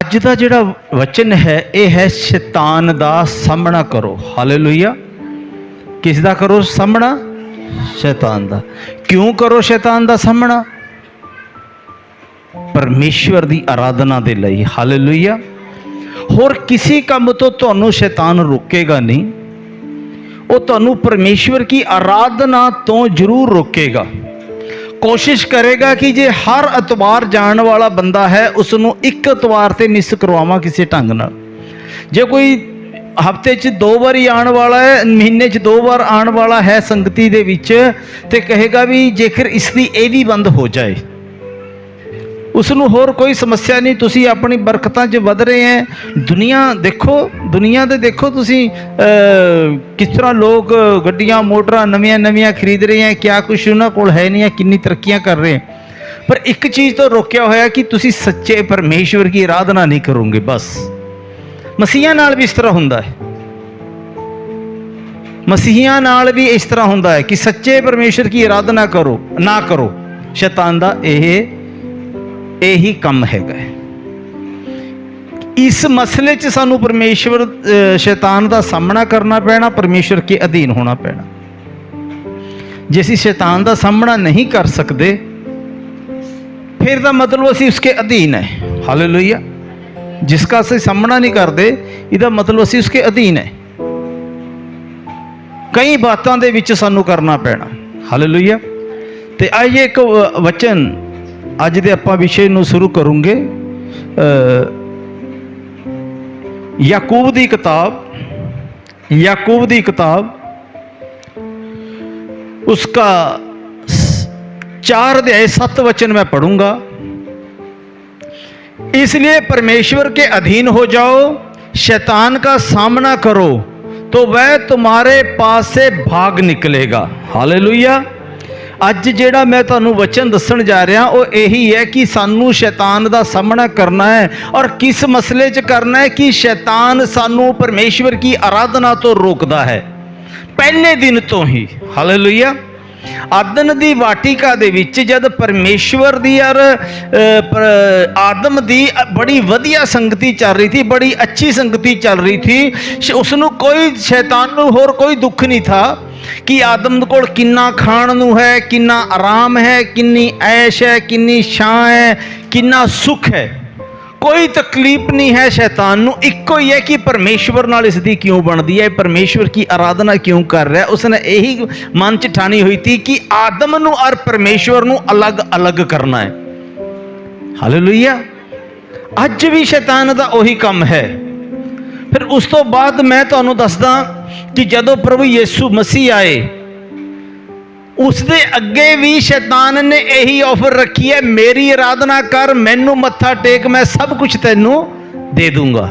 ਅੱਜ ਦਾ ਜਿਹੜਾ वचन है यह है शैतान का सामना करो। हालेलुया। किस दा करो सामना? शैतान का। क्यों करो शैतान का सामना? परमेश्वर की आराधना दे लई। हालेलुया। होर किसी काम तो तुहानू शैतान रोकेगा नहीं, वो तुहानू परमेश्वर की आराधना तो जरूर रोकेगा। कोशिश करेगा कि जे हर एतवार जाने वाला बंदा है उसनू एक एतवार से मिस करवावां किसी ढंग नाल। जे कोई हफ्ते च 2 बार आने वाला है, महीने च 2 बार आने वाला है संगति दे विच, ते कहेगा भी जेकर इसकी ये भी बंद हो जाए, उसनू होर कोई समस्या नहीं, तुसी अपनी बरकतां च वध रहे हैं। दुनिया देखो, दुनिया दे देखो तुसी किस तरह लोग गड्डियां मोटरां नवीं नवीं खरीद रहे हैं, क्या कुछ उन्हां कोल है नहीं है, किन्नी तरक्कियां कर रहे हैं। पर एक चीज़ तो रोकिया होया कि तुसी सच्चे परमेश्वर की आराधना नहीं करोगे। बस मसीहां नाल भी इस तरह हुंदा है, मसीहां नाल भी इस तरह हुंदा है कि सच्चे परमेश्वर की आराधना करो ना करो। शैतान दा यही कम हैगा। इस मसले च सानू परमेश्वर शैतान का सामना करना पैना, परमेश्वर के अधीन होना पैना। जे असीं शैतान का सामना नहीं कर सकते फिर दा मतलब असीं उसके अधीन है। हालेलुया। जिसका असीं सामना नहीं करते इसदा मतलब असीं उसके अधीन है। कई बातों दे विच सानू करना पैना। हालेलुया। ते आइए एक वचन अज दे आपां विषय नूं शुरू करूँगे। याकूब दी किताब उसका 4 अध्याय 7 वचन मैं पढ़ूंगा। इसलिए परमेश्वर के अधीन हो जाओ, शैतान का सामना करो तो वह तुम्हारे पास से भाग निकलेगा। हालेलुया। अज जेड़ा मैं तुहानू वचन दसन जा रहा वो यही है कि सानू शैतान का सामना करना है। और किस मसले च करना है कि शैतान सानू परमेश्वर की आराधना तो रोकता है पहले दिन तो ही। हालेलुया। आदन दी वाटिका दे विच जद परमेश्वर दी और आदम दी बड़ी वधिया संगति चल रही थी, बड़ी अच्छी संगति चल रही थी, उसनू कोई शैतान नू होर कोई दुख नहीं था कि आदम कोल किन्ना खाण नू है, किन्ना आराम है, किन्नी ऐश है, किन्नी छां है, किन्ना सुख है। कोई तकलीफ नहीं है शैतान नू। इक्को ही है कि परमेश्वर नाल इसदी क्यों बनती है, परमेश्वर की आराधना क्यों कर रहा है। उसने यही मन च ठानी हुई थी कि आदम नू और परमेश्वर नू अलग अलग करना है। हालेलुया। अज भी शैतान दा वही काम है। फिर उस तो बाद मैं तुहानू दसदा कि जदों प्रभु यीशु मसीह आए उसके अगे भी शैतान ने यही ऑफर रखी है, मेरी आराधना कर, मैनू मत्था टेक, मैं सब कुछ तेनू दे दूंगा।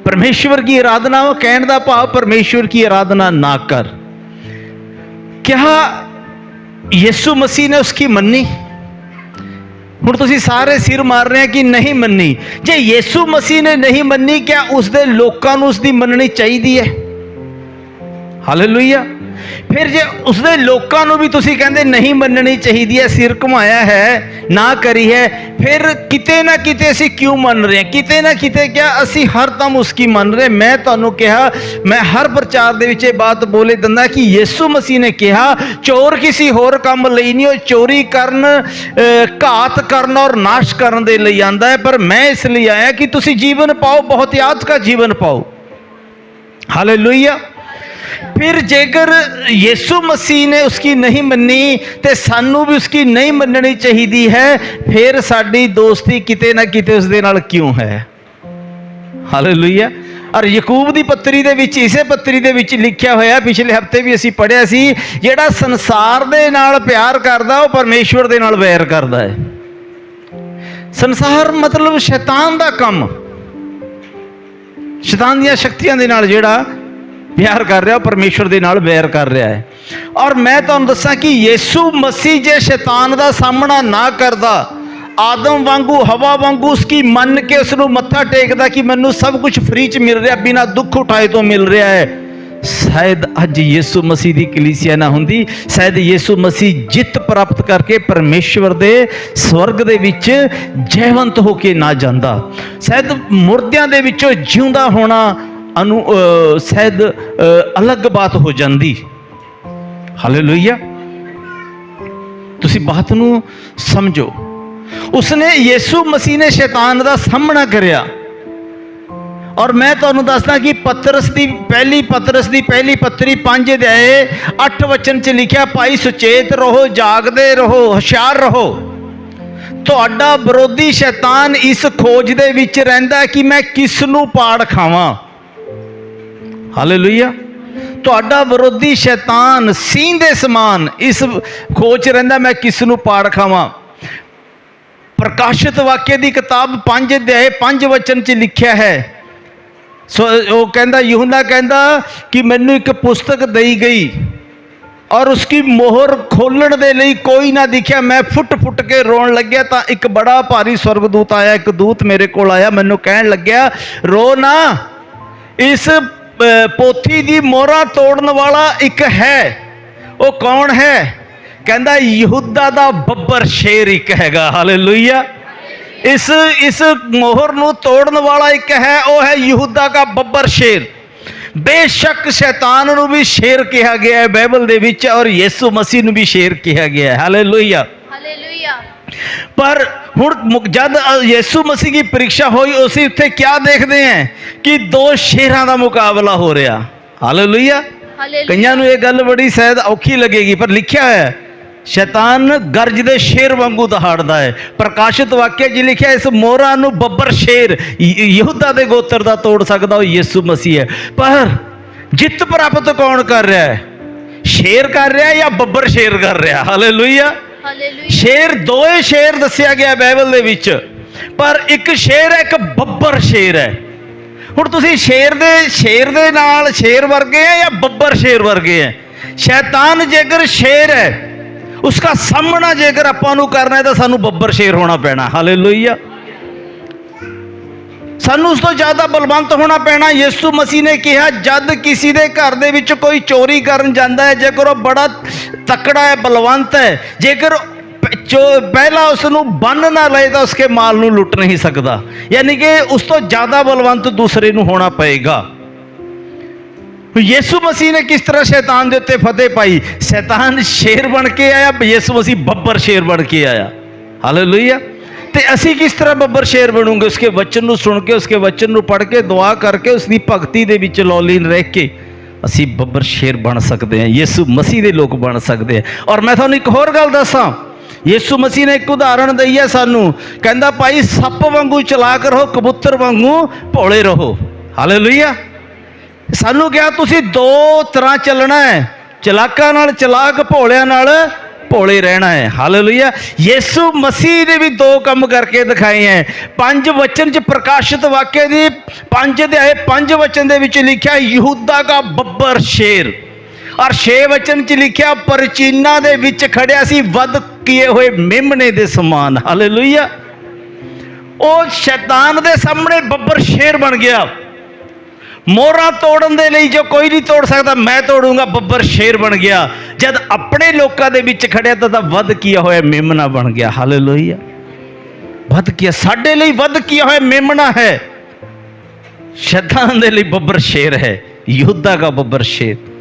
परमेश्वर की आराधना वो कहने का भाव परमेश्वर की आराधना ना कर। क्या यीशु मसीह ने उसकी मन्नी? हुण तुसीं सारे सिर मार रहे हैं कि नहीं मन्नी। जे यीशु मसीह ने नहीं मन्नी, क्या उसके लोगों को उसकी मननी चाहिए है? हालेलुया। फिर जे उसके लोगों भी तुसीं कहंदे नहीं मननी चाहिए है, सिर घुमाया है, ना करी है, फिर किते ना किते असीं क्यों मन रहे हैं? किते ना किते क्या असीं हर दम उसकी मन रहे? मैं तुहानू कहा, मैं हर प्रचार दे विच ये बात बोले दिंदा कि यीशु मसीह ने कहा चोर किसी होर काम लई नहीं, वो चोरी करन, घात करन और नाश करन दे लई आंदा है, पर मैं इसलिए आया कि तुसीं जीवन पाओ, बहुत याद का जीवन पाओ। हालेलुया। फिर जेकर यीशु मसीह ने उसकी नहीं मन्नी तो सानू भी उसकी नहीं मननी चाहिए है, फिर साडी दोस्ती किते ना किते उसदे नाल क्यों है? हालेलुया। और याकूब दी पत्री दे विच, इसे पत्री दे विच लिखिया होया, पिछले हफ्ते भी असीं पढ़िया सी, जिहड़ा संसार दे नाल प्यार करदा वो परमेश्वर दे नाल वैर करदा है। संसार मतलब शैतान दा काम, शैतान दी शक्तियां दे नाल जिहड़ा प्यार कर रहा परमेश्वर के नाल वैर कर रहा है। और मैं तुहानू दसां कि यीशु मसीह जे शैतान का सामना ना करदा, आदम वांगू हवा वांगू उसकी मन के उसनू मत्था टेकदा कि मैनू सब कुछ फ्री च मिल रहा, बिना दुख उठाए तो मिल रहा है, शायद अज यीशु मसीह की कलीसिया ना हुंदी, शायद यीशु मसीह जित प्राप्त करके परमेश्वर दे स्वर्ग दे विच जयवंत होके ना जांदा, शायद मुर्दियां दे विचों जिउंदा होना शायद अलग बात हो जाती। हालेलुया, तुसी बात नू समझो। उसने यीशु मसीह ने शैतान का सामना करया, और मैं तुहानू दसदा कि पतरस की पहली पत्री 5 अध्याय 8 वचन च लिखा, भाई सुचेत रहो, जागदे रहो, हुशियार रहो। तुहाडा विरोधी शैतान इस खोज दे विच रहिंदा कि मैं किस नू पाड़ खावां। हालेलुया, तुहाडा विरोधी शैतान सींह दे समान इस खोज रहिंदा मैं किस नू पाड़ खावां। प्रकाशित वाक्य की किताब 5 अध्याय 5 वचन च लिखा है, सो वो कहता, यूहन्ना कहता कि मैनू एक पुस्तक दई गई और उसकी मोहर खोलण दे लई कोई ना दिखा। मैं फुट फुट के रोन लग्या, तो एक बड़ा भारी स्वर्गदूत आया, एक दूत मेरे को आया, मैनू कहन लग्या रो ना, इस पोथी दी मोहरा तोड़न वाला एक है। वो कौन है? कहता यहूदा दा बब्बर शेर एक हैगा। हालेलुया, इस मोहर नू तोड़न वाला एक है, वो है यहूदा का बब्बर शेर। बेशक शैतान नू भी शेर कहा गया है बाइबल दे विच, और यीशु मसीह नू भी शेर कहा गया है। Hallelujah, hallelujah. पर हुण जब यीशु मसीह की परीक्षा हुई, उसी उत्थे क्या देखते हैं कि 2 शेरां दा मुकाबला हो रहा। हालेलुया, कईयां नू ये गल बड़ी शायद औखी लगेगी, पर लिखा है शैतान गर्ज दे शेर वांगू दहाड़दा है। प्रकाशित वाक्य जी लिखा, इस मोहरा नू बब्बर शेर यहूदा दे गोत्र दा तोड़ सकदा, यीशु मसीह है। पर जित प्राप्त कौन कर रहा है? शेर कर रहा है या बब्बर शेर कर रहा? हालेलुया, शेर, 2 शेर दस्या गया बाइबल दे विच, पर एक शेर है, एक बब्बर शेर है। हुण तुसीं शेर दे नाल शेर वर्गे हैं या बब्बर शेर वर्गे हैं? शैतान जेकर शेर है, उसका सामना जेकर आपां नूं करना है तो सानू बब्बर शेर होना पैना। हालेलुया, सानू उस तो ज़्यादा बलवंत होना पैना। यीशु मसीह ने कहा, जद किसी दे घर दे विच कोई चोरी करन जांदा है, जेकर वो बड़ा तकड़ा है, बलवंत है, जेकर पहला उसनू बन ना ले तो उसके माल नू लुट नहीं सकता, यानी कि उस तो ज़्यादा बलवंत दूसरे नू होना पएगा। यीशु मसीह ने किस तरह शैतान के उत्ते फतेह पाई? शैतान शेर बन के आया, यीशु मसीह बब्बर शेर बन के आया। हालेलुया, ते असी किस तरह बब्बर शेर बनूंगे? उसके वचन को सुन के, उसके वचन को पढ़ के, दुआ करके, उसकी भगती दे विच लौलीन रह के असी बब्बर शेर बन सकते हैं, यीशु मसीह के लोग बन सकते हैं। और मैं तुहानू एक होर गल दसां, यीशु मसीह ने एक उदाहरण दई है सानू, कहंदा भाई सप वांगू चलाक रहो, कबूतर वांगू भोले रहो। हालेलुया, सानू क्या तुसी 2 तरह चलना है, चलाका नाल चलाक, भोलियां नाल भोले रहना है। हालेलुया, यीशु मसीह ने भी 2 काम करके दिखाए हैं। 5 वचन च प्रकाशित वाक्य दी 5 अध्याय 5 वचन दे विच लिखा यहूदा का बब्बर शेर, और 6 वचन च लिखा परचीना दे विच खड़िया सी वध किए हुए मेमने दे समान। हालेलुया, ओ शैतान दे सामने बब्बर शेर बन गया। मोहरा तोड़न दे लई जो कोई नहीं तोड़ सकता, मैं तोड़ूंगा, बब्बर शेर बन गया। जब अपने लोगों के विच खड़िया तो वध किया हुआ मेमना बन गया। हालेलुया, वध किया, साडे लई वध किया हुआ मेमना है, शैतान दे लई बब्बर शेर है, यहूदा का बब्बर शेर।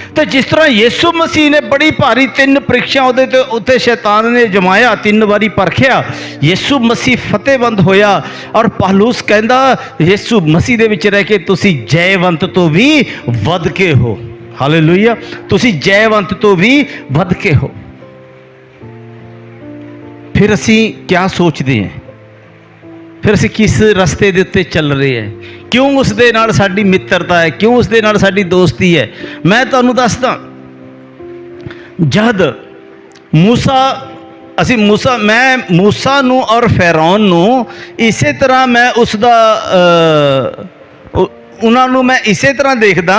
तो जिस तरह यीशु मसीह ने बड़ी भारी 3 परीक्षा उत्ते शैतान ने जमाया, 3 बारी परखिया, यीशु मसीह फतेहबंद होया। और पौलुस कहंदा यीशु मसीह दे विच रह के तुसी जयवंत तो भी वध के हो। हालेलुया, तुसी जयवंत तो भी वध के हो। फिर असी क्या सोचते हैं? फिर असी किस रस्ते दे उत्ते चल रहे हैं? क्यों उस दे नाल साडी मित्रता है? क्यों उस दे नाल साडी दोस्ती है? मैं तुहानू दसदा, जद मैं मूसा नू और फैरौन नू इसे तरह मैं उसदा उन्होंने मैं इसे तरह देखदा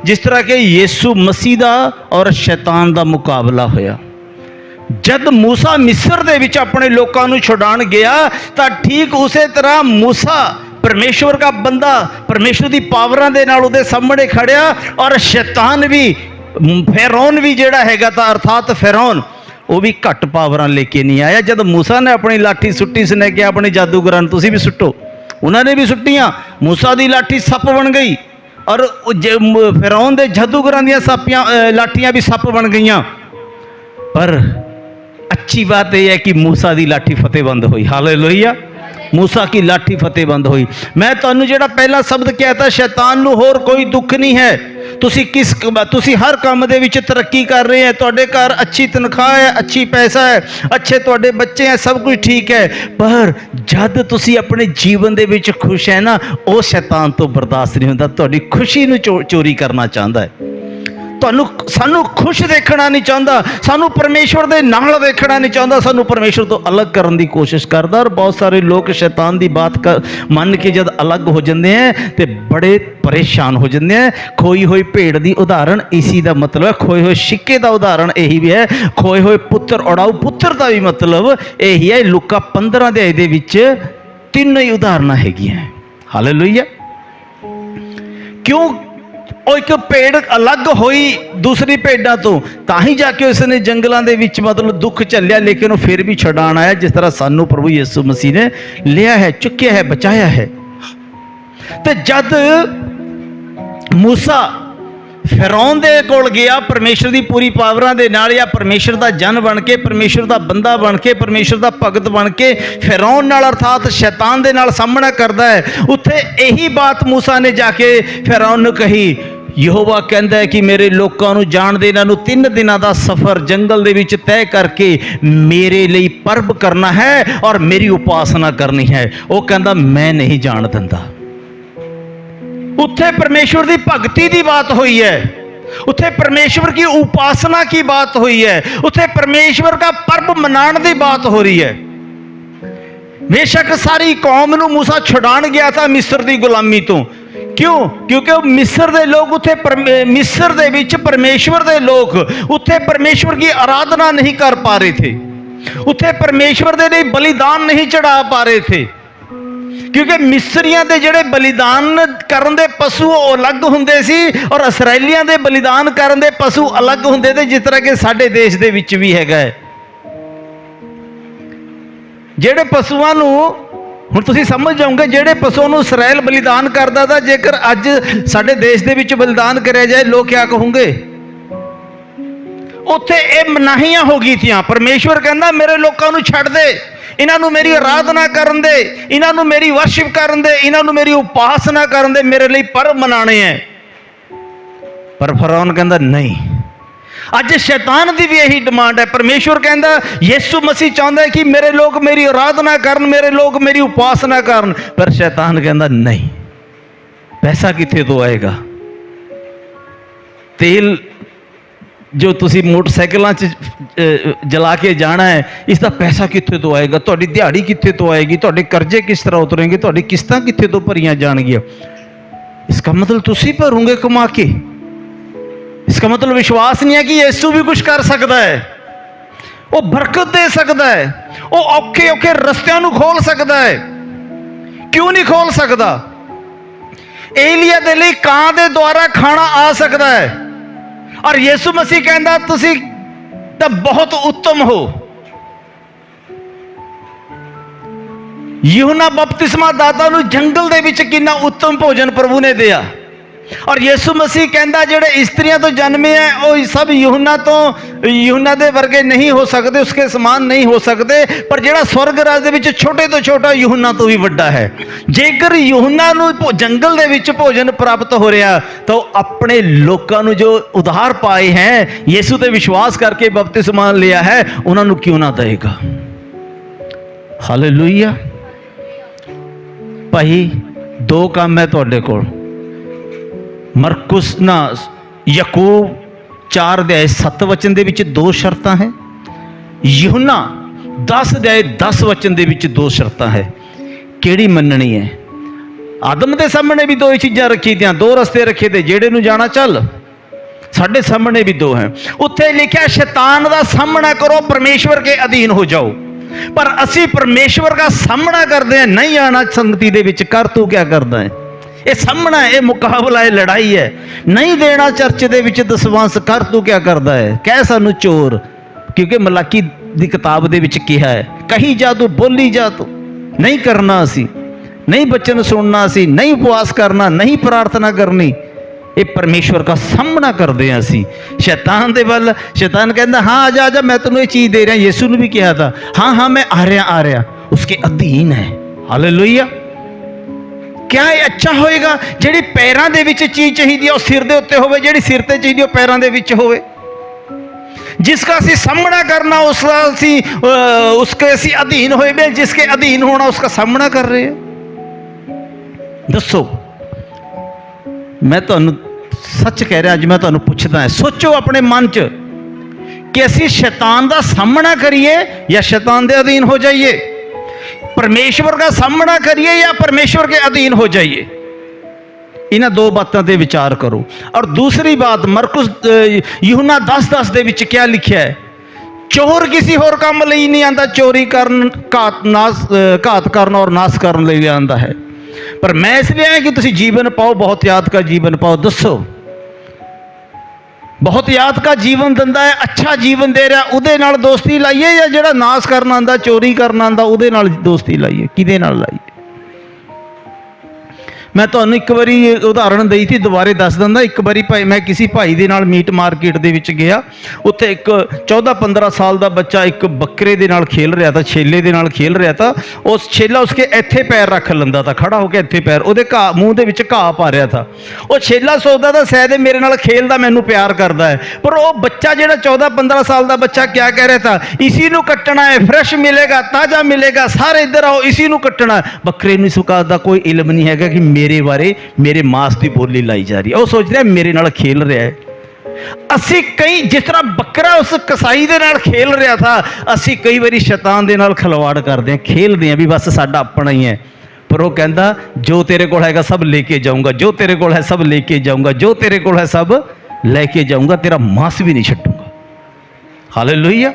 जिस तरह के यीशु मसीह दा और शैतान दा मुकाबला होया। जब मूसा मिस्र दे विच अपने लोकां नू छुड़ाण गया तो ठीक उसे तरह मूसा परमेश्वर का बंदा परमेश्वर की पावरां दे नाल उहदे सामने खड़िया, और शैतान भी, फिरौन भी जिहड़ा हैगा तां अर्थात फिरौन, वो भी घट पावरां लेके नहीं आया। जब मूसा ने अपनी लाठी सुट्टी, उसने कहा अपने जादूगरां नूं तुसीं भी सुट्टो, उन्होंने भी सुट्टियां, मूसा की लाठी सप बन गई, और फिरौन दे जादूगरां दीयां सापियां लाठियां भी सप बन गईयां। पर अच्छी बात यह है कि मूसा की लाठी फतेहबंद हुई। हालेलुया, मूसा की लाठी फतेहबंद हुई। मैं तुहानूं जिहड़ा पहला शब्द कहता, शैतान नूं होर कोई दुख नहीं है। तुसी हर काम दे विच तरक्की कर रहे हैं, तुहाडे घर अच्छी तनख्वाह है, अच्छी पैसा है, अच्छे तुहाडे बच्चे हैं, सब कुछ ठीक है, पर जद तुसी अपने जीवन दे विच खुश है ना, वो शैतान तो बर्दाश्त नहीं होंदा, तुहाडी खुशी नूं चोरी करना चाहता है। सानू खुश देखना नहीं चाहता, सानू परमेश्वर दे नाल देखना नहीं चाहता, सानू परमेश्वर तो अलग करने की कोशिश करता। और बहुत सारे लोग शैतान की बात मन के जब अलग हो जाते हैं तो बड़े परेशान हो जाते हैं। खोई हुई भेड़ की उदाहरण इसी का मतलब है, खोए हुए सिक्के का उदाहरण यही भी है, खोए हुए पुत्र उड़ाऊ पुत्र का भी मतलब यही है। लूका 15 अध्याय दे विच तीनों ही उदाहरण हैगियां। हालेलुया। क्यों? ਉਹ एक भेड़ अलग हुई दूसरी भेड़ों तो, ताही जाके उसने जंगलों के विच मतलब दुख झलिया, लेकिन वो फिर भी छुड़ाण आया, जिस तरह सानू प्रभु यीशु मसीह ने लिया है, चुक्या है, बचाया है। तो जद मूसा फिरौन दे कोल गया, परमेश्वर की पूरी पावरां दे नाल, या परमेश्वर का जन बन के, परमेश्वर का बंदा बन के, परमेश्वर का भगत बन के फिरौन नाल अर्थात शैतान दे नाल सामना करता है, उत्थे यही बात मूसा ने जाके फिरौन नूं कही। यहोवा कहता है कि मेरे लोगों नूं जाण दे, इन्हां नूं 3 दिनां दा सफ़र जंगल दे विच तय करके मेरे लिए पर्व करना है और मेरी उपासना करनी है। वो कहता मैं नहीं जाण दिंदा। उत्थे परमेश्वर की भगती की बात हुई है, उत्थे परमेश्वर की उपासना की बात हुई है, उत्थे परमेश्वर का पर्व मनाने की बात हो रही है। बेशक सारी कौम नूं मूसा छुड़ाण गया था मिस्र की गुलामी तो, क्यों? क्योंकि मिस्र के लोग उत्थे मिस्र दे विच परमेश्वर के लोग उत्थे परमेश्वर की आराधना नहीं कर पा रहे थे, उत्थे परमेश्वर के लिए बलिदान नहीं चढ़ा पा रहे थे, क्योंकि मिस्रियां दे जिहड़े बलिदान करन दे पशु अलग हुंदे सी और इसराइलियां दे बलिदान करन दे पशु अलग हुंदे थे, जिस तरह के साडे देश दे विच भी हैगा है। जिहड़े पशुआं नूं हुण तुसीं समझ जाओगे, जिहड़े पशुओं नूं इसराइल बलिदान करदा था, जेकर अज साडे देश दे विच बलिदान करिया जाए, लोग क्या कहोगे? उत्थे ये मनाहियां हो गई थियां। परमेश्वर कहंदा मेरे लोकां नूं छड्ड दे, इन्हां नूं मेरी आराधना करन दे, इन्हां नूं मेरी वर्शिप करन दे, इन्हां नूं मेरी उपासना करन दे, मेरे लिए पर्व मनाने हैं। पर फिरौन कहंदा नहीं। अज शैतान की भी यही डिमांड है। परमेश्वर कहता, यीशु मसीह चाहता है कि मेरे लोग मेरी आराधना करन, मेरे लोग मेरी उपासना करन, पर शैतान कहता नहीं। पैसा किथे तो आएगा? तेल जो तुसी मोटरसाइकिलों जला के जाना है, इसका पैसा किथे तो आएगा? तुहाडी दिहाड़ी किथे तो आएगी? तुहाडे कर्जे किस तरह उतरेंगे? तुहाडी किस्तां किथे तो भरियां जाणगियां? इसका मतलब तुसी भरोगे कमा के। इसका मतलब विश्वास नहीं है कि यीशु भी कुछ कर सकता है, वो बरकत दे सकता है, वो औखे औखे रस्तियां नूं खोल सकता है। क्यों नहीं खोल सकता? एलिया दे लई कां दे द्वारा खाना आ सकता है, और यीशु मसीह कहता तुसी तां बहुत उत्तम हो। यूहन्ना बपतिस्मा दाता नूं जंगल दे विच कितना उत्तम भोजन प्रभु ने दिया, और यीशु मसीह कहता जिहड़े स्त्रियां तो जन्मे हैं वो सब यूहन्ना दे वर्गे नहीं हो सकते, उसके समान नहीं हो सकते, पर जिहड़ा स्वर्ग राज दे विच छोटे तो छोटा यूहन्ना तो भी वड्डा है। जेकर यूहन्ना नूं जंगल दे विच भोजन प्राप्त हो रहा, तो अपने लोकां नूं जो उधार पाए हैं, यीशु ते विश्वास करके बपतिस्मा लिया है, उन्हां नूं क्यों ना देगा? हालेलुया। भाई 2 काम है तुहाडे कोल। मरकुस ना याकूब 4 अध्याय 7 वचन दे विच 2 शर्तां हैं। यूहन्ना 10 अध्याय 10 वचन दे विच 2 शर्तां है। किहड़ी मननी है? आदम दे सामने भी 2 ही चीज़ां रखी दियां, 2 रस्ते रखे थे, जेड़े नूं जाना चल। साडे सामने भी 2 हैं। उत्थे लिखा शैतान दा सामना करो, परमेश्वर के अधीन हो जाओ। पर असी परमेश्वर का सामना करते हैं, नहीं आना संगति दे विच, कर तू क्या करदा है, ये सामना है, ये मुकाबला है, लड़ाई है। नहीं देना चर्च दे विच दसवांश, कर तू क्या करदा है, कह सानू चोर, क्योंकि मलाकी दी किताब दे विच कहा है, कही जा तू, बोली जा तू। नहीं करना असी, नहीं बचन सुनना असी, नहीं उपवास करना, नहीं प्रार्थना करनी, ये परमेश्वर का सामना करते हैं असी शैतान दे वल। शैतान कहता हाँ आजा आजा, मैं तेनों ये चीज़ दे रहा, यीशु ने भी कहा था हाँ हाँ मैं आ रहा, उसके अधीन है। हालेलुया। क्या ये अच्छा होएगा ਜਿਹੜੀ ਪੈਰਾਂ ਦੇ ਵਿੱਚ ਚੀਜ਼ ਚਾਹੀਦੀ ਹੈ ਉਹ ਸਿਰ ਦੇ ਉੱਤੇ ਹੋਵੇ, ਜਿਹੜੀ ਸਿਰ ਤੇ ਚਾਹੀਦੀ ਉਹ ਪੈਰਾਂ ਦੇ ਵਿੱਚ ਹੋਵੇ। जिसका असी सामना करना उसका असी उसके असी अधीन होए, जिसके अधीन होना उसका सामना कर रहे हैं। दसो, मैं तुहानू सच कह रहा, अज मैं तुहानू पुछदा है, सोचो अपने मन च कि असी शैतान का सामना करिए या शैतान के अधीन हो जाइए, परमेश्वर का सामना करिए या परमेश्वर के अधीन हो जाइए। इन्हां दो बातों पर विचार करो। और दूसरी बात, मरकुस यूहन्ना 10:10 दे विच क्या लिखा है, चोर किसी होर काम लई नहीं आंदा, चोरी करन, घात करन और नाश करन लई आंदा है, पर मैं इसलिए आया कि तुसी जीवन पाओ, बहुत याद का जीवन पाओ। दसो, बहुत याद का जीवन दिंदा है, अच्छा जीवन दे रहा, उहदे नाल दोस्ती लाइए या जिहड़ा नाश करना आंदा, चोरी करना आंदा, उहदे नाल दोस्ती लाइए, किहदे नाल लाइए? मैं तुहानू एक बारी उदाहरण दी थी, दोबारे दस दिंदा। एक बारी भाई मैं किसी भाई दे नाल मीट मार्केट दे विच गया, उत्थे एक 14-15 साल का बच्चा एक बकरे दे नाल खेल रहा था, छेले दे नाल खेल रहा था। उस छेला उसके इत्थे पैर रख लैंदा था, खड़ा होकर इत्थे पैर, उहदे घाह मूँह दे विच घाह पा रहा था। वो छेला सोचदा था शायद मेरे नाल खेलदा, मैनू प्यार करदा है, पर वो बच्चा जिहड़ा 14-15 साल का बच्चा क्या कह रहा था, इसी नू कट्टना है, फ्रैश मिलेगा, ताज़ा मिलेगा, सारे इधर आओ, इसी नू कट्टना है। बकरे नू इस बात का कोई इल्म नहीं है कि मेरे बारे मेरे मांस की बोली लाई जा रही है, वो सोच रहा है मेरे नाल खेल रहा है। असी कई जिस तरह बकरा उस कसाई दे नाल खेल रहा था, असी कई बारी शैतान दे नाल खिलवाड़ करते हैं, खेलते हैं भी बस साडा अपना ही है। पर वो कहता जो तेरे कोल हैगा सब लेके जाऊंगा, जो तेरे कोल है सब लेके जाऊंगा, जो तेरे कोल है सब लेके जाऊंगा, तेरा मांस भी नहीं छड्डूंगा। हालेलुया।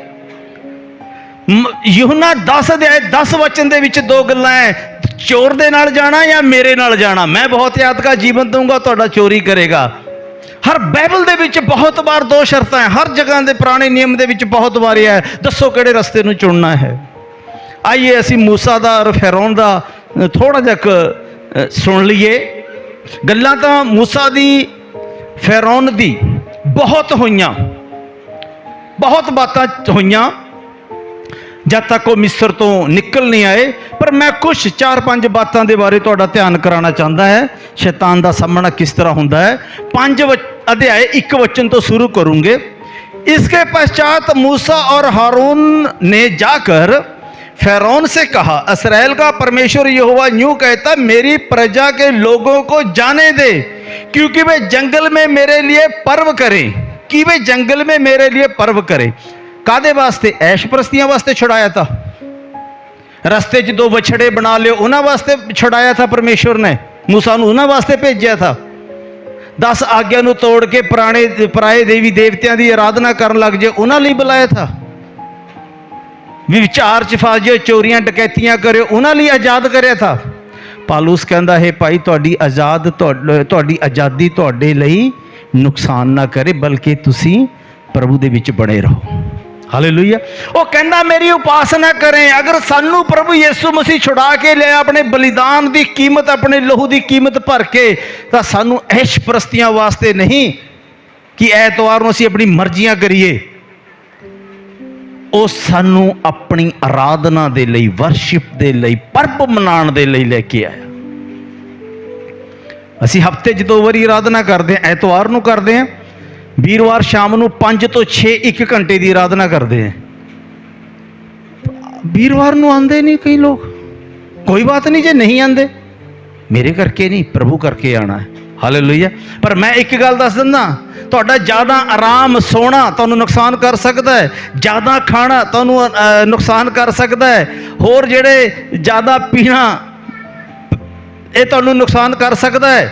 यूहन्ना 10 वचन दे विच दो गल्लां है, चोर दे नाल जाना या मेरे नाल जाना। मैं बहुत याद का जीवन दूंगा, तुहाडा चोरी करेगा। हर बाइबल दे विच बहुत बार दो शर्तां हैं, हर जगह दे पुराने नियम दे विच बहुत बार है, दसो किहड़े रस्ते नूं चुनना है। आइए असी मूसा दा और फिरौन दा थोड़ा जिहा सुन लीए। गल्लां तां मूसा दी फिरौन दी बहुत होईयां, बहुत बातां होईयां जब तक वो मिस्र तो निकल नहीं आए, पर मैं कुछ 4-5 बातों के बारे तुहाडा ध्यान कराना चाहता है, शैतान का सामना किस तरह होता है। 5 अध्याय 1 वचन तो शुरू करूँगे। इसके पश्चात मूसा और हारून ने जाकर फिरौन से कहा, इस्राएल का परमेश्वर यहोवा यूं कहता, मेरी प्रजा के लोगों को जाने दे, क्योंकि वे जंगल में मेरे लिए पर्व करें, कि वे जंगल में मेरे लिए पर्व करें। कादे वास्ते? ऐश परस्तियां वास्ते छुड़ाया था, रस्ते च 2 बछड़े बना लियो, उन्होंने वास्ते छुड़ाया था परमेश्वर ने, मूसा नूं उन्होंने वास्ते भेजा था। 10 आज्ञा नूं तोड़ के पराए देवी देवतियां की आराधना करन लग जाए, उन्होंने लिए बुलाया था। विचार च फस जाओ, चोरियां डकैतियां करो, उन्होंने लिए आज़ाद कराया था। पालूस कहता है भाई तुहाडी आज़ादी तुहाडे लई नुकसान ना करे, बल्कि तुसी प्रभु दे विच बने रहो। हालेलुया। वो कहना मेरी उपासना करें। अगर सानू प्रभु यीशु मसीह छुड़ा के लिया, अपने बलिदान की कीमत, अपने लहू की कीमत भर के, तो सानू ऐश परस्तियां वास्ते नहीं कि ऐतवार नूं असीं अपनी मर्जियां करिए, वो सानू अपनी आराधना दे लई, वर्शिप दे लई, पर्व मनाउण दे लई लेके आया। असीं हफ्ते 'च 2 वारी आराधना करते हैं, ऐतवार नूं करते हैं, वीरवार शाम नूं 5 ਤੋਂ 6 1 घंटे की आराधना करते हैं। वीरवार नूं आंदे नहीं कई लोग, कोई बात नहीं जे नहीं आंदे, मेरे करके नहीं, प्रभु करके आना है। हालेलुया। पर मैं एक गल दस दिंदा, तुहाडा ज़्यादा आराम सोना तुहानूं नुकसान कर सकता है, ज़्यादा खाना तुहानूं नुकसान कर सकता है, होर जिहड़े ज़्यादा पीना ये तुहानूं नुकसान कर सकता है,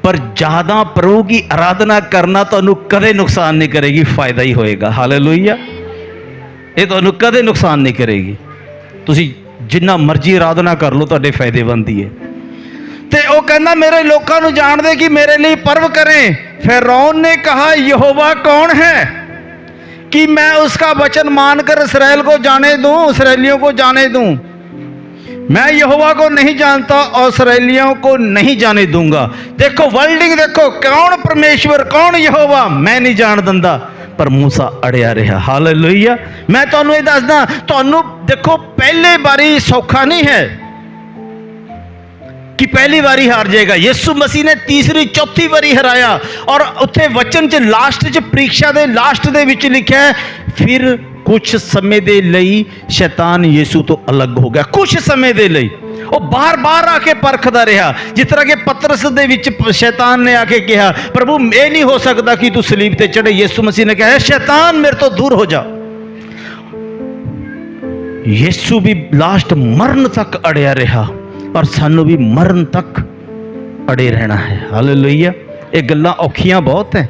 पर ज़्यादा प्रभु की आराधना करना तुहानूं कदे नुकसान नहीं करेगी, फायदा ही होएगा। हालेलुया। ये तुहानूं कदे नुकसान नहीं करेगी। ਤੁਸੀਂ ਜਿੰਨਾ ਮਰਜ਼ੀ ਆਰਾਧਨਾ ਕਰ ਲਓ, ਤੁਹਾਡੇ ਫਾਇਦੇਮੰਦ ਹੀ ਹੈ। ਤੇ ਉਹ ਕਹਿੰਦਾ ਮੇਰੇ ਲੋਕਾਂ ਨੂੰ ਜਾਣ ਦੇ ਕਿ ਮੇਰੇ ਲਈ पर्व करें। फिरौन ने कहा यहोवा कौन है कि मैं उसका वचन मानकर इसराइल को जाने दूं, इसराइलियों को जाने दूं। मैं यहोवा को नहीं जानता और इसराइलियों को नहीं जाने दूंगा। देखो वर्ल्डिंग, देखो कौन परमेश्वर, कौन यहोवा, मैं नहीं जान दिंदा। पर मूसा अड़िया रहा। हालेलुया। मैं तुहानू ये दसदा, तुहानू देखो पहले बारी सौखा नहीं है कि पहली बारी हार जाएगा। यीशु मसीह ने तीसरी चौथी बारी हराया और उत्थे वचन च लास्ट च परीक्षा दे लास्ट दे विच लिखा है फिर कुछ समय दे लई शैतान यीशु तो अलग हो गया। कुछ समय दे लई वो बार बार आके परखदा रहा, जिस तरह के पतरस दे विच शैतान ने आके कहा प्रभु ये नहीं हो सकता कि तू सलीब ते चढ़े। यीशु मसीह ने कहा शैतान मेरे तो दूर हो जा। यीशु भी लास्ट मरण तक अड़िया रहा और सानू भी मरण तक अड़े रहना है। हालेलुया। ये गल्लां औखियां बहुत हैं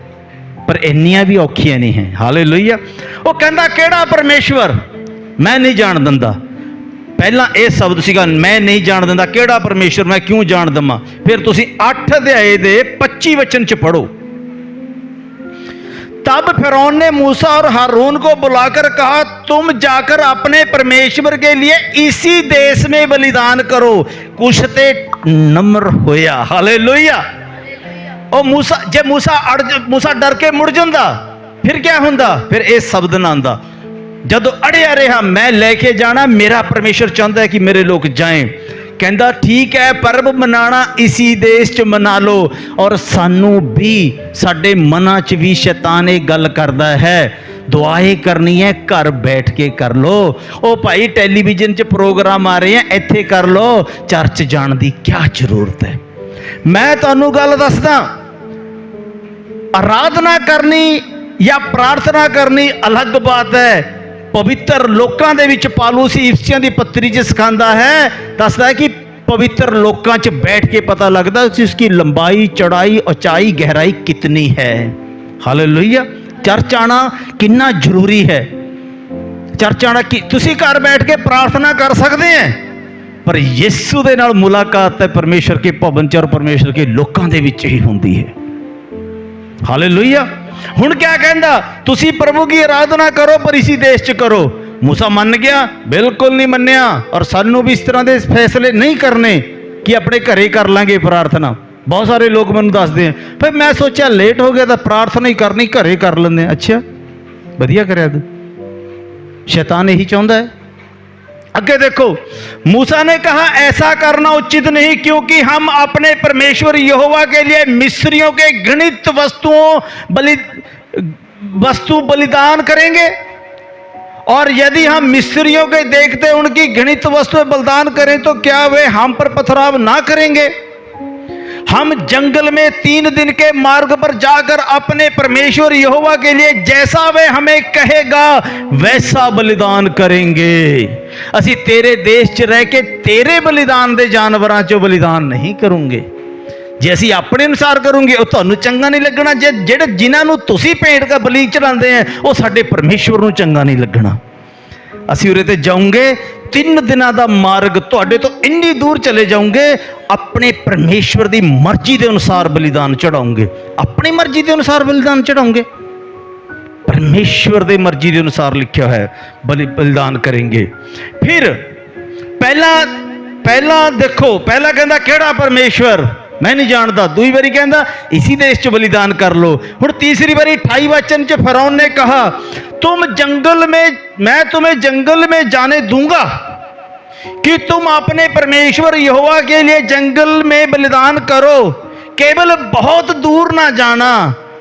पर इन्नियां भी औखियां नहीं हैं। हालेलुया। वो कहंदा केड़ा परमेश्वर, मैं नहीं जान दिंदा। पहला ये शब्द सीगा मैं नहीं जान दिंदा, केड़ा परमेश्वर मैं क्यों जान दवां। फिर तुसीं 8 अध्याय दे 25 वचन च पढ़ो। तब फिरौन ने मूसा और हारून को बुलाकर कहा तुम जाकर अपने परमेश्वर के लिए इसी देश में बलिदान करो। कुछ ते नम्र होया। हालेलुया। ओ मूसा जे मूसा डर के मुड़ जांदा फिर क्या हुंदा, फिर इस शब्द ना आंदा जदों अड़िया रहा मैं लेके जाना, मेरा परमेश्वर चाहता है कि मेरे लोग जाएं। कहता ठीक है पर्व मनाना इसी देश च मना लो। और सानू भी साडे मना च भी शैतान एक गल करदा है दुआएं करनी है घर बैठ के कर लो। ओ भाई टेलीविजन च प्रोग्राम आ रहे हैं इत्थे कर लो, चर्च जाण दी क्या जरूरत है। मैं तुहानू गल दसदा आराधना करनी या प्रार्थना करनी अलग बात है। पवित्र लोकां दे विच पालूस इफसियां दी पत्री च सिखांदा है, दसदा है कि पवित्र लोकां च बैठ के पता लगदा कि उसकी लंबाई चौड़ाई ऊंचाई गहराई कितनी है। हालेलुया। चर्च आना कितना जरूरी है। चर्च आना कि तुसी घर बैठ के प्रार्थना कर सकते हैं पर यीशु दे नाल मुलाकात है परमेश्वर के भवन च और परमेश्वर के लोकां दे विच ही हुंदी है। हालेलुया। हुण क्या कहंदा तुसी प्रभु की आराधना करो पर इसी देश च करो। मूसा मन गया, बिल्कुल नहीं मन्निया। और सानू भी इस तरह के फैसले नहीं करने कि अपने घरे कर लांगे प्रार्थना। बहुत सारे लोग मैनू दसदे हैं फिर मैं सोचा लेट हो गया तो प्रार्थना ही करनी घरे कर लेंगे। अच्छा वधिया करया तू, शैतान यही चाहता है। आगे देखो मूसा ने कहा ऐसा करना उचित नहीं क्योंकि हम अपने परमेश्वर यहोवा के लिए मिस्रियों के घृणित वस्तु बलिदान करेंगे। और यदि हम मिस्रियों के देखते उनकी घृणित वस्तु बलिदान करें तो क्या वे हम पर पथराव ना करेंगे। हम जंगल में 3 दिन के मार्ग पर जाकर अपने परमेश्वर यहोवा के लिए जैसा वे हमें कहेगा वैसा बलिदान करेंगे। असी तेरे देश च रह के तेरे बलिदान दे जानवरां चों बलिदान नहीं करूंगे। जे असी अपने अनुसार करूंगे वो तुहानू चंगा नहीं लगना। जे जेड़े जिन्हां नू तुसी भेंट का बलि चढ़ाते हैं वो साडे परमेश्वर नू चंगा नहीं लगना। असी उरे ते जाऊंगे 3 दिनों का मार्ग तुहाडे तो इन्नी दूर चले जाऊंगे, अपने परमेश्वर की मर्जी के अनुसार बलिदान चढ़ाओगे। अपनी मर्जी के अनुसार बलिदान चढ़ाओगे, परमेश्वर की मर्जी के अनुसार लिखा है बलिदान करेंगे। फिर पहला देखो पहला कहता केड़ा परमेश्वर मैं नहीं जानता। दूसरी बारी कहता इसी देश च बलिदान कर लो। हुण तीसरी बारी 28 वचन च फिरौन ने कहा तुम जंगल में मैं तुम्हें जंगल में जाने दूंगा कि तुम अपने परमेश्वर यहोवा के लिए जंगल में बलिदान करो। केवल बहुत दूर ना जाना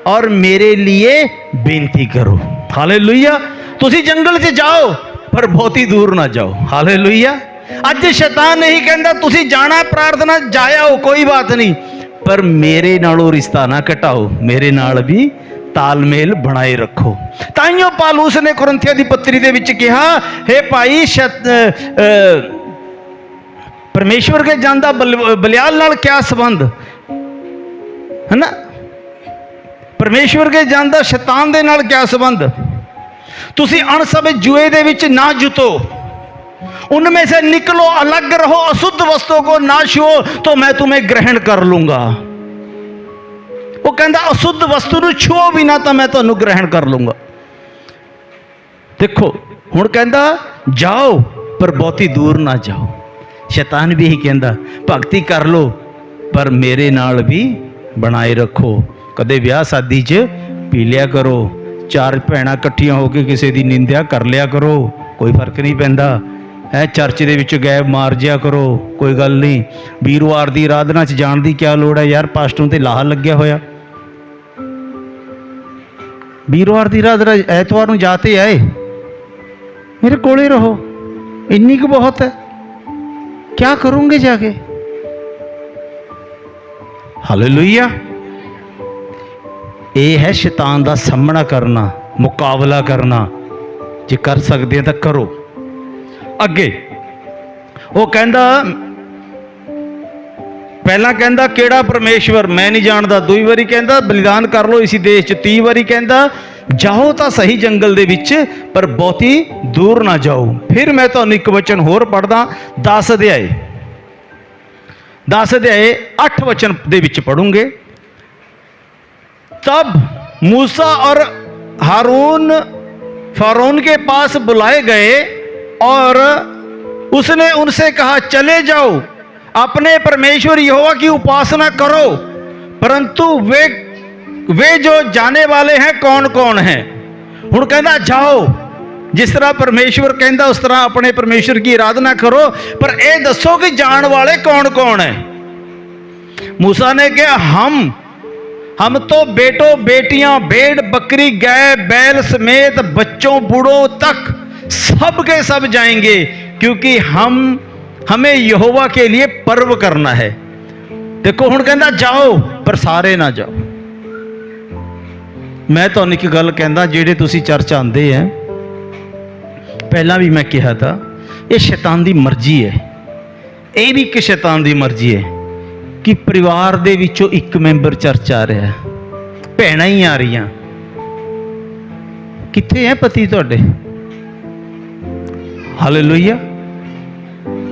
और मेरे लिए बेनती करो। हालेलुया। तुसी जंगल से जाओ पर बहुत ही दूर ना जाओ। हालेलुया। अज शैतान नहीं कहता तुसी जाना प्रार्थना जाओ कोई बात नहीं पर मेरे नालों रिश्ता ना घटाओ, मेरे नाल भी तालमेल बनाए रखो। ताइयों पालूस ने कुरिन्थियों की पत्री दे विच कहा हे भाई परमेश्वर के जानदा बलियाल नाल क्या संबंध है ना। परमेश्वर के जानदा शैतान दे नाल क्या संबंध। तुसी अणसभे जुए दे विच ना जुतो। उनमें से निकलो, अलग रहो, अशुद्ध वस्तुओं को ना छुओ तो मैं तुम्हें ग्रहण कर लूंगा। वो कहता अशुद्ध वस्तु ਨੂੰ छुओ भी ना तो मैं ਤੁਹਾਨੂੰ ग्रहण कर लूंगा। देखो ਹੁਣ ਕਹਿੰਦਾ जाओ पर बहुती दूर ना जाओ। शैतान भी यही कहता भगती कर लो पर मेरे नाल भी बनाए रखो। कदे ब्याह शादी च पी लिया करो, चार भैणां इकट्ठियां होकर किसी की निंदा कर लिया करो, कोई फर्क नहीं पैंदा है। चर्च दे विच गैब मार जिया करो, कोई गल नहीं। वीरवार की आराधना च जाण दी क्या लोड़ है यार, पास्टर ते लाहा लग्या होया। वीरवार की आराधना ऐतवार नूं जाते आए, मेरे कोले रहो, इन्नी को बहुत है, क्या करूंगे जाके। हालेलुया। ये है शैतान का सामना करना, मुकाबला करना। जे कर सकते हैं तो करो। अगे वो कहता पहला कहता केड़ा परमेश्वर मैं नहीं जानता, दूई बारी कहता बलिदान कर लो इसी देश च, 30 बारी कहता जाओ तो सही जंगल दे विच पर बहुती दूर ना जाओ। फिर मैं तो एक वचन होर पढ़दा 10 अध्याय 8 वचन दे विच पढ़ूंगे। तब मूसा और हारून फ़िरौन के पास बुलाए गए और उसने उनसे कहा चले जाओ अपने परमेश्वर यहोवा की उपासना करो। परंतु वे जो जाने वाले हैं कौन कौन हैं। हुण कहना जाओ, जिस तरह परमेश्वर कहता उस तरह अपने परमेश्वर की आराधना करो, पर यह दसो कि जान वाले कौन कौन है। मूसा ने कहा हम तो बेटों बेटियां भेड़ बकरी गाय बैल समेत बच्चों बूढ़ों तक सब के सब जाएंगे, क्योंकि हमें यहोवा के लिए पर्व करना है। देखो हुण कहता जाओ पर सारे ना जाओ। मैं तो एक गल कहता, जेडे तुसी चर्च आते हैं, पहला भी मैं कहा था, ये शैतान की मर्जी है। ये भी एक शैतान की मर्जी है कि परिवार दे विचों एक मैंबर चर्च आ रहा है, भैणां ही आ रही, कित्थे है पति तुहाडे। हालेलुया।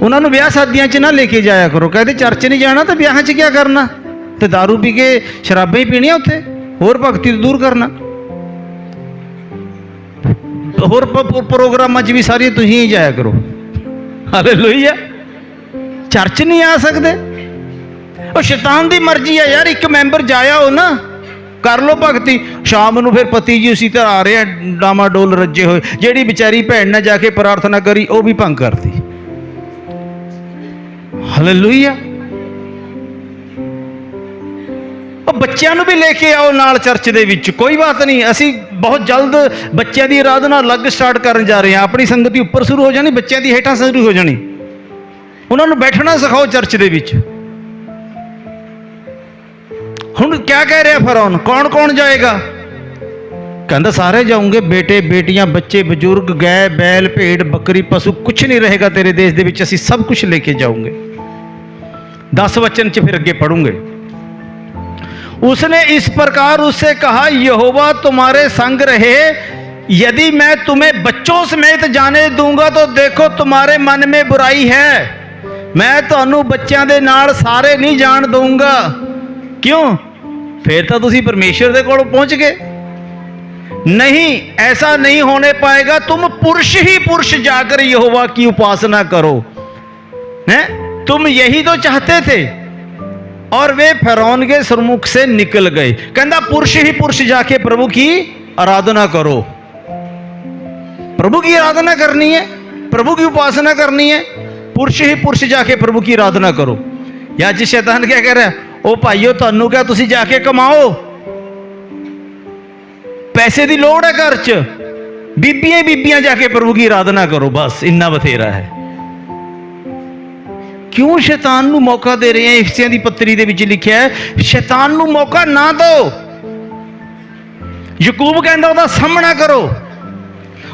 उन्होंने ब्याह शादियां च ना लेके जाया करो। कहते चर्च नहीं जाना तो ब्याह च क्या करना, तो दारू पी के शराबें ही पीनियां उत्थे, होर भगती तो दूर करना। होर प्रोग्रामां च भी सारी तुसीं ही जाया करो। हालेलुया। चर्च नहीं आ सकते, और शैतान की मर्जी है यार। एक मैंबर जाया हो ना, कर लो भगती, शाम ਨੂੰ फिर पति जी उसी तरह आ रहे हैं डामाडोल रजे हुए। ਜਿਹੜੀ बेचारी भैन ने जाके प्रार्थना करी वो भी भंग करती। हालेलुया। बच्चों भी लेके आओ नाल चर्च दे विच, कोई बात नहीं। असी बहुत जल्द बच्चों की आराधना अलग स्टार्ट करन जा रहे हैं। अपनी संगति उपर शुरू हो जानी, बच्चों की हेठां शुरू हो जानी। उन्होंने बैठना सिखाओ चर्च दे विच। हुण क्या कह रहा फ़िरौन, कौन कौन जाएगा। कहता सारे जाऊंगे, बेटे बेटियां बच्चे बुजुर्ग गाय बैल भेड़ बकरी पशु कुछ नहीं रहेगा तेरे देश दे विच, असीं सब कुछ लेके जाऊंगे। 10 वचन च फिर अगे पढ़ूंगे। उसने इस प्रकार उससे कहा यहोवा तुम्हारे संग रहे, यदि मैं तुम्हें बच्चों समेत जाने दूंगा तो देखो तुम्हारे मन में बुराई है, मैं तुहानू बच्चों दे नाल सारे नहीं जान दूंगा। क्यों, फिर तो तुसी परमेश्वर दे कोल पहुंच गए। नहीं, ऐसा नहीं होने पाएगा। तुम पुरुष ही पुरुष जाकर यहोवा की उपासना करो। हैं, तुम यही तो चाहते थे। और वे फ़िरौन के सम्मुख से निकल गए। कहता पुरुष ही पुरुष जाके प्रभु की आराधना करो। प्रभु की आराधना करनी है, प्रभु की उपासना करनी है, पुरुष ही पुरुष जाके प्रभु की आराधना करो। या जी शैतान क्या कह रहा है, ओ भाईओ तुहानू क्या, तुसी जाके कमाओ, पैसे की लोड़ है घर च, बीबियां बीबियां जाके प्रभु की आराधना करो, बस इन्ना बथेरा है। क्यों शैतान नू मौका दे रहे हैं। इफसियां दी पत्री दे विच लिखिया है शैतान नू मौका ना दो। याकूब कहंदा ओहदा सामना करो।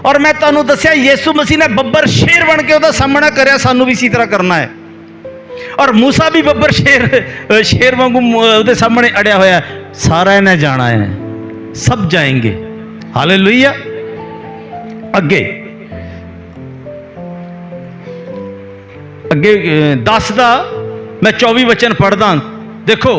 और मैं तुहानू दस्सिया यीशु मसीह ने बब्बर शेर बन के ओहदा सामना करया, सानू भी इसी तरह करना है। और मूसा भी बब्बर शेर वांगू ओहदे सामने अड़िया होया। सारा इन्हें जाना है, सब जाएंगे। हालेलुया। अगे अगे 10 का मैं 24 वचन पढ़दा। देखो,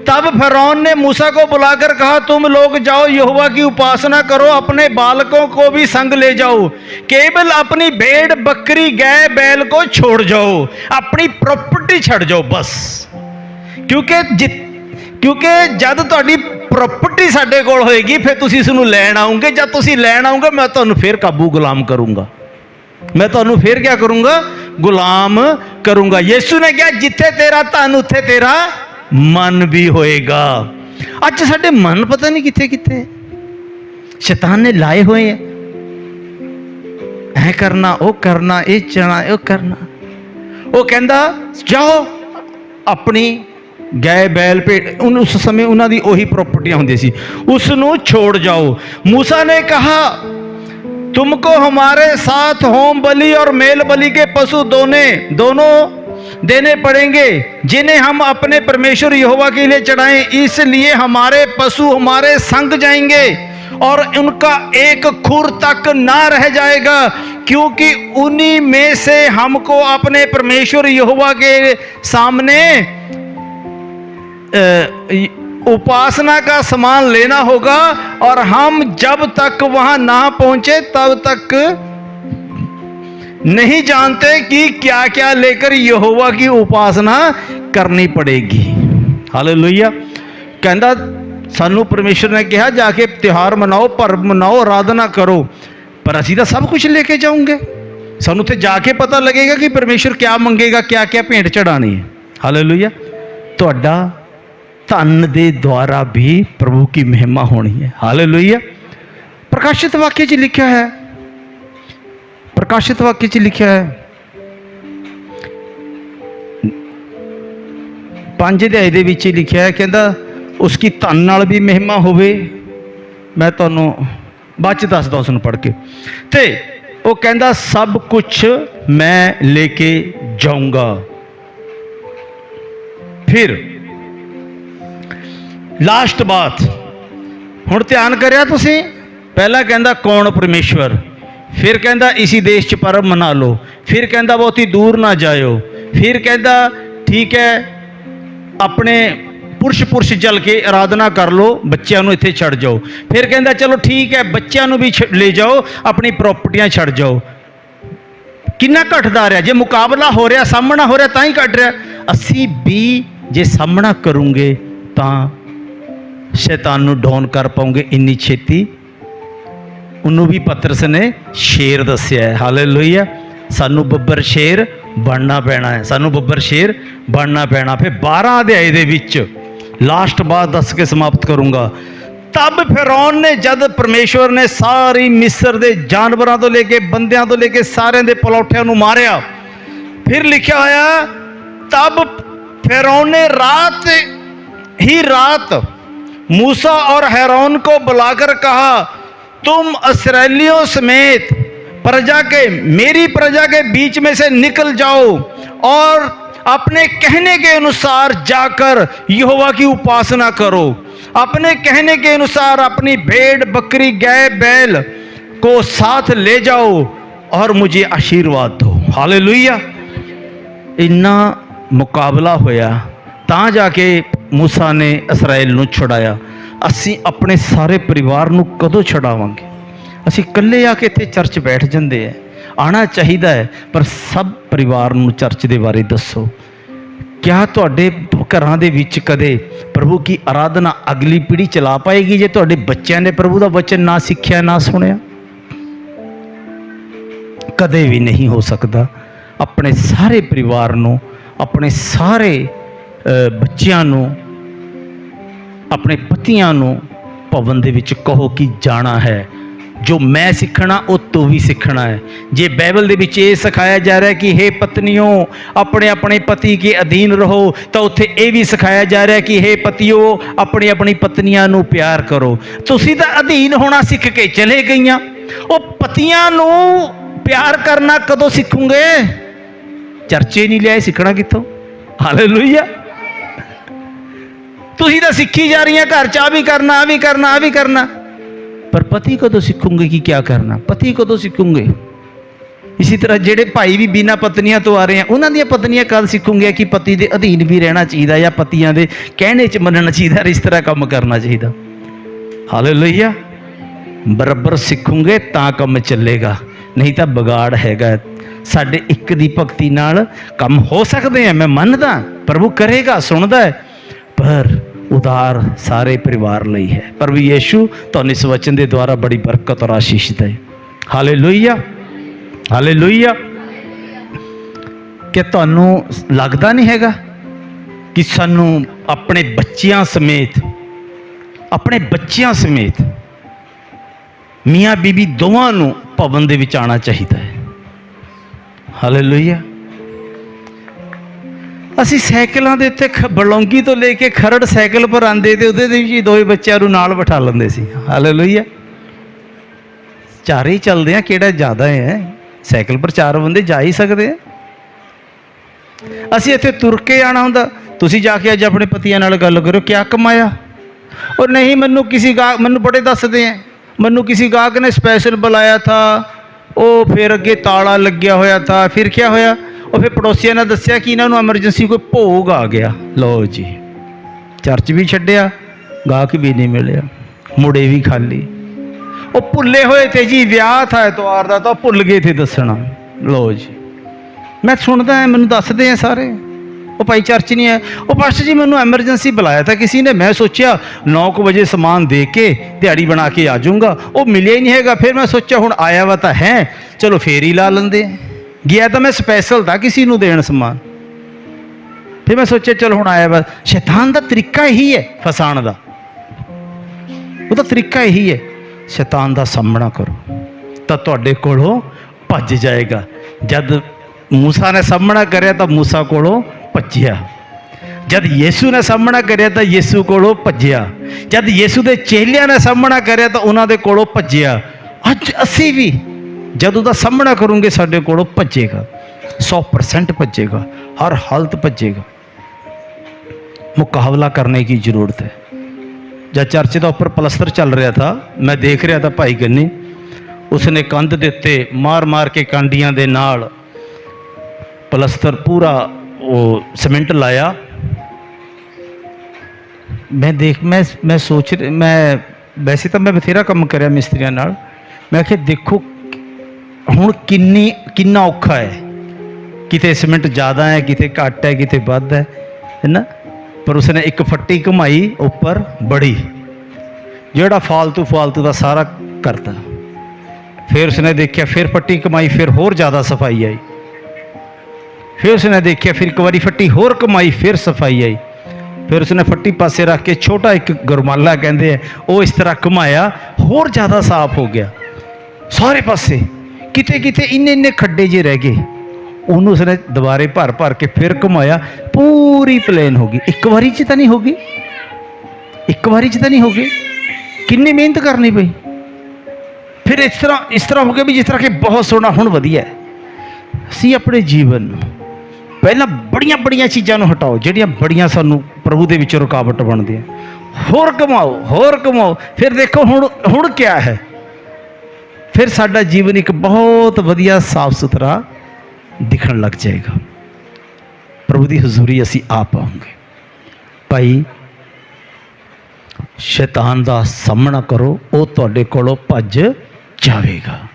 तब फिरौन ने मूसा को बुलाकर कहा, तुम लोग जाओ, यहोवा की उपासना करो, अपने बालकों को भी संग ले जाओ, केवल अपनी भेड़ बकरी गाय बैल को छोड़ जाओ, अपनी प्रॉपर्टी छड़ जाओ बस। क्योंकि जब तुहाडी प्रॉपर्टी साडे कोल होएगी फिर तुसीं इसनूं लैण आओगे। जब तुसीं लैण आओगे मैं तुहानूं फिर काबू गुलाम करूँगा, मैं तुहानूं फिर क्या करूँगा? गुलाम करूँगा। यीशु ने कहा, जिथे तेरा धन उत्थे तेरा मन भी होएगा। अज साडे मन पता नहीं किथे किथे शैतान ने लाए हुए हैं, ऐ करना वो करना, ये चना वो करना। वो कहंदा जाओ अपनी गाय बैल भेड़, उस समय उन्हां दी ओही प्रॉपर्टियां हुंदी सी, उसनूं छोड़ जाओ। मूसा ने कहा, तुमको हमारे साथ होम बलि और मेल बलि के पशु दोनों देने पड़ेंगे, जिन्हें हम अपने परमेश्वर यहोवा के लिए चढ़ाएं। इसलिए हमारे पशु हमारे संग जाएंगे और उनका एक खुर तक ना रह जाएगा, क्योंकि उन्हीं में से हमको अपने परमेश्वर यहोवा के सामने उपासना का सामान लेना होगा, और हम जब तक वहां ना पहुंचे तब तक नहीं जानते कि क्या क्या लेकर यहोवा की उपासना करनी पड़ेगी। हालेलुया। कहंदा सानू परमेश्वर ने कहा जाके त्योहार मनाओ, पर्व मनाओ, आराधना करो, पर असीं तां सब कुछ लेके जाऊंगे। सानू उत्थे जाके पता लगेगा कि परमेश्वर क्या मंगेगा, क्या क्या भेंट चढ़ानी है। हालेलुया। तुहाडा धन दे द्वारा भी प्रभु की महिमा होनी है। हालेलुया। प्रकाशित वाक्य च लिखा है, प्रकाशित वाक्य च लिखा है 5 अध्याय दे विच लिखा है, कहंदा उसकी धन नाल भी महिमा होवे। मैं तुहानूं बाद च दसदा उसनूं पढ़ के। ते वो कहंदा सब कुछ मैं लेके जाऊंगा। फिर लास्ट बात हुण ध्यान करिया तुसीं। पहला कहंदा कौन? परमेश्वर। फिर कहंदा इसी देश च पर्व मना लो। फिर कहंदा बहुती दूर ना जाओ। फिर कहंदा ठीक है अपने पुरुष जल के आराधना कर लो, बच्चों नूं इत्थे छड़ जाओ। फिर कहंदा चलो ठीक है बच्चों नूं भी ले जाओ, अपनी प्रॉपर्टियां छड़ जाओ। किन्ना घटदा रहा? जे मुकाबला हो रहा, सामना हो रहा, तां ही घट रहा। असीं भी जे सामना करूंगे तां शैतान नूं डाउन कर पाओगे इन्नी छेती। उन्होंने भी पतरस ने शेर दस्या है। हालेलुया। सानू बब्बर शेर बनना पैना है, सानू बब्बर शेर बनना पैना। फिर 12 अध्याय दे विच लास्ट बात दस के समाप्त करूँगा। तब फिरौन ने, जब परमेश्वर ने सारी मिस्र दे जानवरों तो लेके बंदियां तो लेके सारे दे पलौठियां नूं मारिया, फिर लिखा होया तब फिरौन ने रात मूसा और हारून को बुलाकर कहा, तुम इस्राएलियों समेत मेरी प्रजा के बीच में से निकल जाओ और अपने कहने के अनुसार जाकर यहोवा की उपासना करो। अपने कहने के अनुसार अपनी भेड़ बकरी गाय बैल को साथ ले जाओ और मुझे आशीर्वाद दो। हालेलुया। इन्ना मुकाबला होया तां जाके मूसा ने इसराइल नूं छुड़ाया। असीं अपने सारे परिवार नूं कदों छुड़ावांगे? असीं कल्ले आके इत्थे चर्च बैठ जांदे है, आना चाहिदा है, पर सब परिवार नूं चर्च दे बारे दसो। क्या तुहाडे घरां दे विच कदे प्रभु की आराधना अगली पीढ़ी चला पाएगी जे तुहाडे बच्चों ने प्रभु दा वचन ना सिक्ख्या ना सुनिया? कदे भी नहीं हो सकता। अपने सारे परिवार नूं, अपने सारे बच्चों नूं, अपने पतियां नूं भवन दे विच कहो कि जाना है, जो मैं सीखना वो तू भी सीखना है। जे बाइबल दे विच ये सिखाया जा रहा है कि हे पत्नियों अपने अपने पति के अधीन रहो, तो उत्थे ये भी सिखाया जा रहा है कि हे पतियों अपनी अपनी पत्नियां नूं प्यार करो। तुसीं तां अधीन होना सीख के चले गईयां, वो पतियां नूं प्यार करना कदों सीखोगे? चर्चे नहीं लिया, सीखना कित्थों? हालेलुया। तुसीं तां सीखी जा रही हैं, घर च आ भी करना, आ भी करना, आ भी करना, पर पति कदों सीखोगे कि क्या करना? पति कदों सीखोगे? ਇਸੇ ਤਰ੍ਹਾਂ ਜਿਹੜੇ ਭਾਈ ਵੀ ਬਿਨਾਂ ਪਤਨੀਆਂ ਤੋਂ ਆ ਰਹੇ ਆ, ਉਹਨਾਂ ਦੀਆਂ ਪਤਨੀਆਂ ਕਦ ਸਿੱਖੂਗੀਆਂ ਕਿ ਪਤੀ ਦੇ ਅਧੀਨ ਵੀ ਰਹਿਣਾ ਚਾਹੀਦਾ ਜਾਂ ਪਤੀਆਂ ਦੇ ਕਹਿਣੇ 'ਚ ਮੰਨਣਾ ਚਾਹੀਦਾ, ਇਸ ਤਰ੍ਹਾਂ ਕੰਮ ਕਰਨਾ ਚਾਹੀਦਾ। ਹਾਲੇਲੂਇਆ। ਬਰਾਬਰ ਸਿੱਖੂਗੇ ਤਾਂ ਕੰਮ ਚੱਲੇਗਾ, ਨਹੀਂ ਤਾਂ ਵਿਗਾੜ ਹੈਗਾ। ਸਾਡੇ ਇੱਕ ਦੀ ਭਗਤੀ ਨਾਲ ਕੰਮ ਹੋ ਸਕਦੇ ਆ, ਮੈਂ ਮੰਨਦਾ ਪ੍ਰਭੂ ਕਰੇਗਾ, ਸੁਣਦਾ ਹੈ, ਪਰ ਉਦਾਰ ਸਾਰੇ ਪਰਿਵਾਰ ਲਈ ਹੈ। ਪ੍ਰਭੂ ਯੀਸ਼ੂ ਤੁਹਾਨੂੰ ਇਸ ਵਚਨ ਦੇ ਦੁਆਰਾ ਬੜੀ ਬਰਕਤ ਔਰ ਆਸ਼ੀਸ਼ ਦੇ। Hallelujah, hallelujah. ਕਿ ਤੁਹਾਨੂੰ ਲੱਗਦਾ ਨਹੀਂ ਹੈਗਾ ਕਿ ਸਾਨੂੰ ਆਪਣੇ ਬੱਚਿਆਂ ਸਮੇਤ ਮੀਆਂ ਬੀਬੀ ਦੋਵਾਂ ਨੂੰ ਭਵਨ ਦੇ ਵਿੱਚ ਆਉਣਾ ਚਾਹੀਦਾ ਹੈ। ਹਾਲੇਲੂਇਆ। ਅਸੀਂ ਸਾਈਕਲਾਂ ਦੇ ਉੱਤੇ ਬਲੌਂਗੀ ਤੋਂ ਲੈ ਕੇ ਖਰੜ ਸਾਈਕਲ ਪਰ ਆਉਂਦੇ ਤੇ ਉਹਦੇ ਵਿੱਚ ਹੀ ਦੋਵੇਂ ਬੱਚਿਆਂ ਨੂੰ ਨਾਲ ਬਿਠਾ ਲੈਂਦੇ ਸੀ। ਹਾਲੇਲੂਇਆ। ਚਾਰੇ ਹੀ ਚੱਲਦੇ ਆ, ਕਿਹੜਾ ਜ਼ਿਆਦਾ ਹੈ? ਸਾਈਕਲ ਪਰ 4 ਬੰਦੇ ਜਾ ਹੀ ਸਕਦੇ ਆ। ਅਸੀਂ ਇੱਥੇ ਤੁਰ ਕੇ ਆਉਣਾ ਹੁੰਦਾ। ਤੁਸੀਂ ਜਾ ਕੇ ਅੱਜ ਆਪਣੇ ਪਤੀਆਂ ਨਾਲ ਗੱਲ ਕਰੋ, ਕਿਆ ਕਮਾਇਆ? ਔਰ ਨਹੀਂ, ਮੈਨੂੰ ਬੜੇ ਦੱਸਦੇ ਆ, ਮੈਨੂੰ ਕਿਸੇ ਗਾਹਕ ਨੇ ਸਪੈਸ਼ਲ ਬੁਲਾਇਆ ਥਾ, ਉਹ ਫਿਰ ਅੱਗੇ ਤਾਲਾ ਲੱਗਿਆ ਹੋਇਆ ਥਾ, ਫਿਰ ਕਿਆ ਹੋਇਆ? ਉਹ ਫਿਰ ਪੜੋਸੀਆਂ ਨੇ ਦੱਸਿਆ ਕਿ ਇਹਨਾਂ ਨੂੰ ਐਮਰਜੈਂਸੀ ਕੋਈ ਭੋਗ ਆ ਗਿਆ। ਲਓ ਜੀ, ਚਰਚ ਵੀ ਛੱਡਿਆ, ਗਾਹਕ ਵੀ ਨਹੀਂ ਮਿਲਿਆ, ਮੁੜੇ ਵੀ ਖਾਲੀ। ਉਹ ਭੁੱਲੇ ਹੋਏ ਤੇ ਜੀ, ਵਿਆਹ ਥਾ ਐਤਵਾਰ ਦਾ, ਤਾਂ ਭੁੱਲ ਗਏ ਥੇ ਦੱਸਣਾ। ਲਓ ਜੀ, ਮੈਂ ਸੁਣਦਾ ਮੈਨੂੰ ਦੱਸਦੇ ਆ ਸਾਰੇ, ਉਹ ਭਾਈ ਚਰਚ ਨਹੀਂ ਹੈ, ਉਹ ਪਾਸਟਰ ਜੀ ਮੈਨੂੰ ਐਮਰਜੈਂਸੀ ਬੁਲਾਇਆ था किसी ने, मैं सोचा 9 ਵਜੇ ਸਮਾਨ ਦੇ ਕੇ ਦਿਹਾੜੀ ਬਣਾ ਕੇ ਆ ਜਾਊਂਗਾ, ਉਹ ਮਿਲਿਆ ਹੀ ਨਹੀਂ ਹੈਗਾ। ਫਿਰ ਮੈਂ ਸੋਚਿਆ ਹੁਣ ਆਇਆ ਵਾ ਤਾਂ ਹੈ, ਚਲੋ ਫੇਰ ਹੀ ਲਾ ਲੈਂਦੇ। ਗਿਆ ਤਾਂ ਮੈਂ ਸਪੈਸ਼ਲ था किसी ਨੂੰ ਦੇਣ ਸਮਾਨ। ਫਿਰ ਮੈਂ ਸੋਚਿਆ ਚਲੋ ਹੁਣ ਆਇਆ ਵਾ। ਸ਼ੈਤਾਨ ਦਾ ਤਰੀਕਾ ਇਹੀ ਹੈ ਫਸਾਉਣ ਦਾ, ਉਹਦਾ ਤਰੀਕਾ ਇਹੀ ਹੈ। ਸ਼ੈਤਾਨ ਦਾ ਸਾਹਮਣਾ ਕਰੋ ਤਾਂ ਤੁਹਾਡੇ ਕੋਲੋਂ ਭੱਜ ਜਾਏਗਾ। ਜਦ मूसा ने सामना करिया तो मूसा कोलों भज्जिया, जद यीशु ने सामना करिया तो यीशु कोलों भज्जिया, जद यीशु के चेलियां ने सामना करिया तो उन्हां दे कोलों भज्जिया। अज असी भी जद उहदा सामना करूंगे साडे कोलों भज्जेगा, 100% भज्जेगा, हर हालत भज्जेगा। मुकाबला करने की जरूरत है। जब चर्च के उपर पलस्तर चल रहा था, मैं देख रहा था भाई गन्नी, उसने कंध के उत्ते मार मार के कांडियां दे नाल पलस्तर पूरा वो सीमेंट लाया। मैं सोच मैं वैसे तो मैं बथेरा काम कराया मिस्त्रियों नाल, मैं आखिया देखो हुण किन्ना औखा है, किते सीमेंट ज़्यादा है, किते घट है, किते वध है ना। पर उसने एक फट्टी घुमाई उपर बड़ी, जोड़ा फालतू का सारा करता। फिर उसने देखा, फिर फट्टी घुमाई, फिर होर ज़्यादा सफाई आई। फिर उसने देखा, फिर एक बारी फट्टी होर कमाई, फिर सफाई आई। फिर उसने फट्टी पासे रख के छोटा एक गरमाला कहते हैं वो इस तरह घुमाया, होर ज़्यादा साफ हो गया सारे पासे। किते किते इन्ने खड्डे जे रह गए, उन्होंने उसने दोबारे भर के फिर घुमाया, पूरी प्लेन हो गई। एक बारी च तो नहीं होगी, एक बारी च तो नहीं होगी, कितनी मेहनत करनी पई। फिर इस तरह हो गया भी जिस तरह कि बहुत सोहना हुण वधिया है। असीं अपने जीवन पहला बड़िया चीज़ों हटाओ जिहड़ियां बड़ियां सानू प्रभु दे विच रुकावट बनदियां, होर कमाओ। फिर देखो हुण क्या है, फिर साडा जीवन एक बहुत वधिया साफ सुथरा दिखण लग जाएगा। प्रभु दी हजूरी असीं आ पाओगे। भाई शैतान दा सामना करो, वो तुहाडे कोलों भज जावेगा।